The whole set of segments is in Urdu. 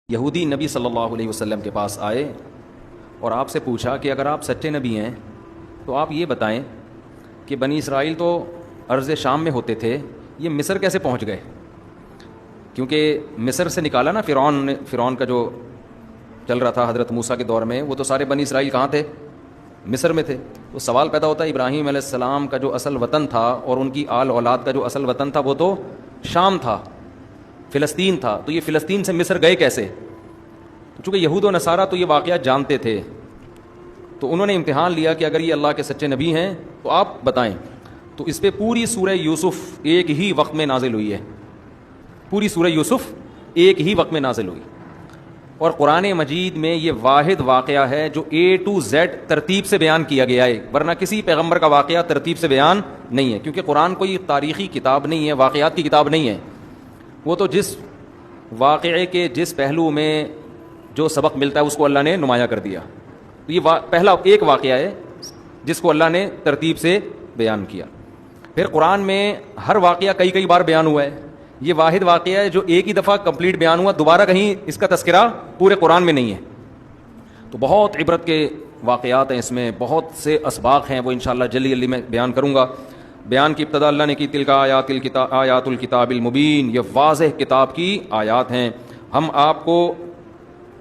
یہودی نبی صلی اللہ علیہ وسلم کے پاس آئے اور آپ سے پوچھا کہ اگر آپ سچے نبی ہیں تو آپ یہ بتائیں کہ بنی اسرائیل تو ارض شام میں ہوتے تھے، یہ مصر کیسے پہنچ گئے؟ کیونکہ مصر سے نکالا نا فرعون کا جو چل رہا تھا حضرت موسیٰ کے دور میں، وہ تو سارے بنی اسرائیل کہاں تھے؟ مصر میں تھے۔ تو سوال پیدا ہوتا ہے ابراہیم علیہ السلام کا جو اصل وطن تھا اور ان کی آل اولاد کا جو اصل وطن تھا وہ تو شام تھا، فلسطین تھا، تو یہ فلسطین سے مصر گئے کیسے؟ چونکہ یہود و نصارہ تو یہ واقعات جانتے تھے، تو انہوں نے امتحان لیا کہ اگر یہ اللہ کے سچے نبی ہیں تو آپ بتائیں۔ تو اس پہ پوری سورہ یوسف ایک ہی وقت میں نازل ہوئی ہے، پوری سورہ یوسف ایک ہی وقت میں نازل ہوئی، اور قرآن مجید میں یہ واحد واقعہ ہے جو A to Z ترتیب سے بیان کیا گیا ہے، ورنہ کسی پیغمبر کا واقعہ ترتیب سے بیان نہیں ہے، کیونکہ قرآن کوئی تاریخی کتاب نہیں ہے، واقعات کی کتاب نہیں ہے۔ وہ تو جس واقعے کے جس پہلو میں جو سبق ملتا ہے اس کو اللہ نے نمایاں کر دیا۔ تو یہ پہلا ایک واقعہ ہے جس کو اللہ نے ترتیب سے بیان کیا۔ پھر قرآن میں ہر واقعہ کئی بار بیان ہوا ہے، یہ واحد واقعہ ہے جو ایک ہی دفعہ کمپلیٹ بیان ہوا، دوبارہ کہیں اس کا تذکرہ پورے قرآن میں نہیں ہے۔ تو بہت عبرت کے واقعات ہیں اس میں، بہت سے اسباق ہیں، وہ انشاءاللہ جلدی میں بیان کروں گا۔ بیان کی ابتدا اللہ نے کی تلک آیات الکتاب المبین، یہ واضح کتاب کی آیات ہیں۔ ہم آپ کو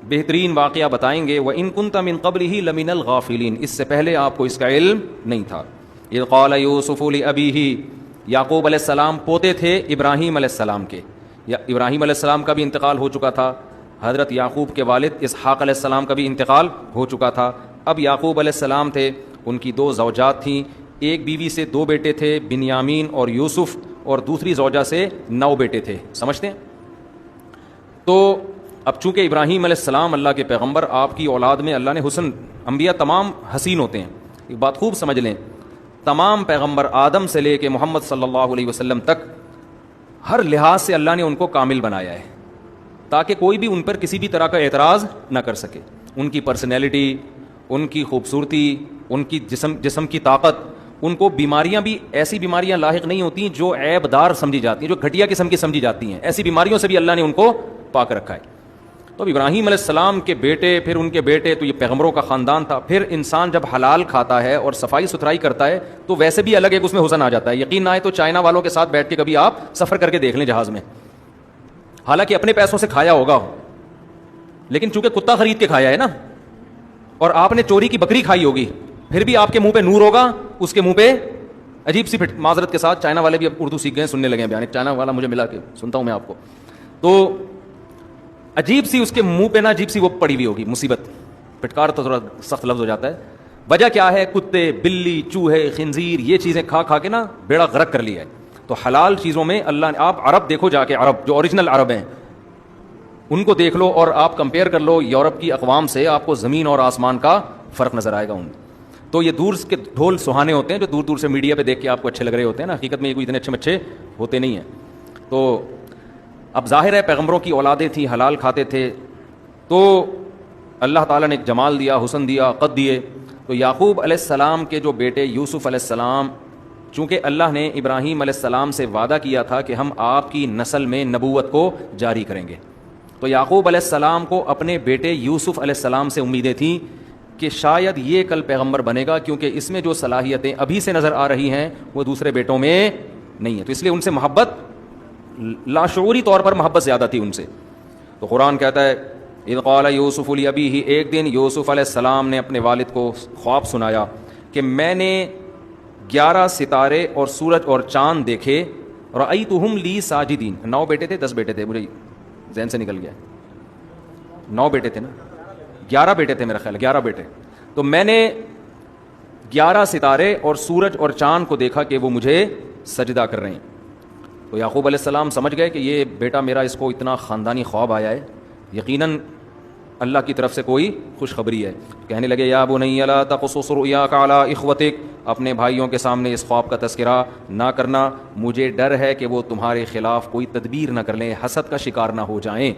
بہترین واقعہ بتائیں گے، وَإِن كُنْتَ مِن قَبْلِهِ لَمِنَ الْغَافِلِينَ، اس سے پہلے آپ کو اس کا علم نہیں تھا۔ اِذْ قَالَ يُوسُفُ لِأَبِيهِ، یعقوب علیہ السلام پوتے تھے ابراہیم علیہ السلام کے، یا ابراہیم علیہ السلام کا بھی انتقال ہو چکا تھا، حضرت یعقوب کے والد اسحاق علیہ السلام کا بھی انتقال ہو چکا تھا۔ اب یعقوب علیہ السلام تھے، ان کی دو زوجات تھیں، ایک بیوی سے دو بیٹے تھے، بنیامین اور یوسف، اور دوسری زوجہ سے 9 بیٹے تھے، سمجھتے ہیں؟ تو اب چونکہ ابراہیم علیہ السلام اللہ کے پیغمبر، آپ کی اولاد میں اللہ نے حسن، انبیاء تمام حسین ہوتے ہیں، ایک بات خوب سمجھ لیں، تمام پیغمبر آدم سے لے کے محمد صلی اللہ علیہ وسلم تک ہر لحاظ سے اللہ نے ان کو کامل بنایا ہے، تاکہ کوئی بھی ان پر کسی بھی طرح کا اعتراض نہ کر سکے۔ ان کی پرسنالٹی، ان کی خوبصورتی، ان کی جسم کی طاقت، ان کو بیماریاں بھی ایسی بیماریاں لاحق نہیں ہوتی جو عیب دار سمجھی جاتی ہیں، جو گھٹیا قسم کی سمجھی جاتی ہیں، ایسی بیماریوں سے بھی اللہ نے ان کو پاک رکھا ہے۔ تو اب ابراہیم علیہ السلام کے بیٹے، پھر ان کے بیٹے، تو یہ پیغمبروں کا خاندان تھا۔ پھر انسان جب حلال کھاتا ہے اور صفائی ستھرائی کرتا ہے تو ویسے بھی الگ ایک اس میں حسن آ جاتا ہے۔ یقین نہ آئے تو چائنا والوں کے ساتھ بیٹھ کے کبھی آپ سفر کر کے دیکھ لیں جہاز میں، حالانکہ اپنے پیسوں سے کھایا ہوگا، لیکن چونکہ کتا خرید کے کھایا ہے نا، اور آپ نے چوری کی بکری کھائی ہوگی، پھر بھی آپ کے منہ پہ نور ہوگا، اس کے منہ پہ عجیب سی معذرت کے ساتھ، چائنا والے بھی اب اردو سیکھ گئے، سننے لگے ہیں بیان، ایک چائنا والا مجھے ملا کے سنتا ہوں میں آپ کو، تو عجیب سی اس کے منہ پہ نا عجیب سی وہ پڑی ہوئی ہوگی مصیبت، پھٹکار تو تھوڑا سخت لفظ ہو جاتا ہے۔ وجہ کیا ہے؟ کتے، بلی، چوہے، خنزیر، یہ چیزیں کھا کے نا بیڑا غرق کر لیا ہے۔ تو حلال چیزوں میں اللہ نے، آپ عرب دیکھو جا کے، عرب جو اوریجنل عرب ہیں ان کو دیکھ لو اور آپ کمپیئر کر لو یورپ کی اقوام سے، آپ کو زمین اور آسمان کا فرق نظر آئے گا ان۔ تو یہ دور کے ڈھول سہانے ہوتے ہیں جو دور دور سے میڈیا پہ دیکھ کے آپ کو اچھے لگ رہے ہوتے ہیں نا، حقیقت میں یہ کوئی اتنے اچھے ہوتے نہیں ہیں۔ تو اب ظاہر ہے پیغمبروں کی اولادیں تھیں، حلال کھاتے تھے، تو اللہ تعالیٰ نے ایک جمال دیا، حسن دیا، قد دیے۔ تو یعقوب علیہ السلام کے جو بیٹے یوسف علیہ السلام، چونکہ اللہ نے ابراہیم علیہ السلام سے وعدہ کیا تھا کہ ہم آپ کی نسل میں نبوت کو جاری کریں گے، تو یعقوب علیہ السلام کو اپنے بیٹے یوسف علیہ السلام سے امیدیں تھیں کہ شاید یہ کل پیغمبر بنے گا، کیونکہ اس میں جو صلاحیتیں ابھی سے نظر آ رہی ہیں وہ دوسرے بیٹوں میں نہیں ہیں، تو اس لیے ان سے محبت، لاشعوری طور پر محبت زیادہ تھی ان سے۔ تو قرآن کہتا ہے اذ قال یوسف لابیہ، ایک دن یوسف علیہ السلام نے اپنے والد کو خواب سنایا کہ میں نے 11 ستارے اور سورج اور چاند دیکھے، رأیتہم لی ساجدین۔ 9 بیٹے تھے، 10 بیٹے تھے، مجھے ذہن سے نکل گیا، 9 بیٹے تھے نا، 11 بیٹے تھے میرا خیال، 11 بیٹے۔ تو میں نے 11 ستارے اور سورج اور چاند کو دیکھا کہ وہ مجھے سجدہ کر رہے ہیں۔ تو یعقوب علیہ السلام سمجھ گئے کہ یہ بیٹا میرا، اس کو اتنا خاندانی خواب آیا ہے، یقیناً اللہ کی طرف سے کوئی خوشخبری ہے۔ کہنے لگے یا بنی لا تقصص رؤیاک علی اخوتک، اپنے بھائیوں کے سامنے اس خواب کا تذکرہ نہ کرنا، مجھے ڈر ہے کہ وہ تمہارے خلاف کوئی تدبیر نہ کر لیں، حسد کا شکار نہ ہو جائیں۔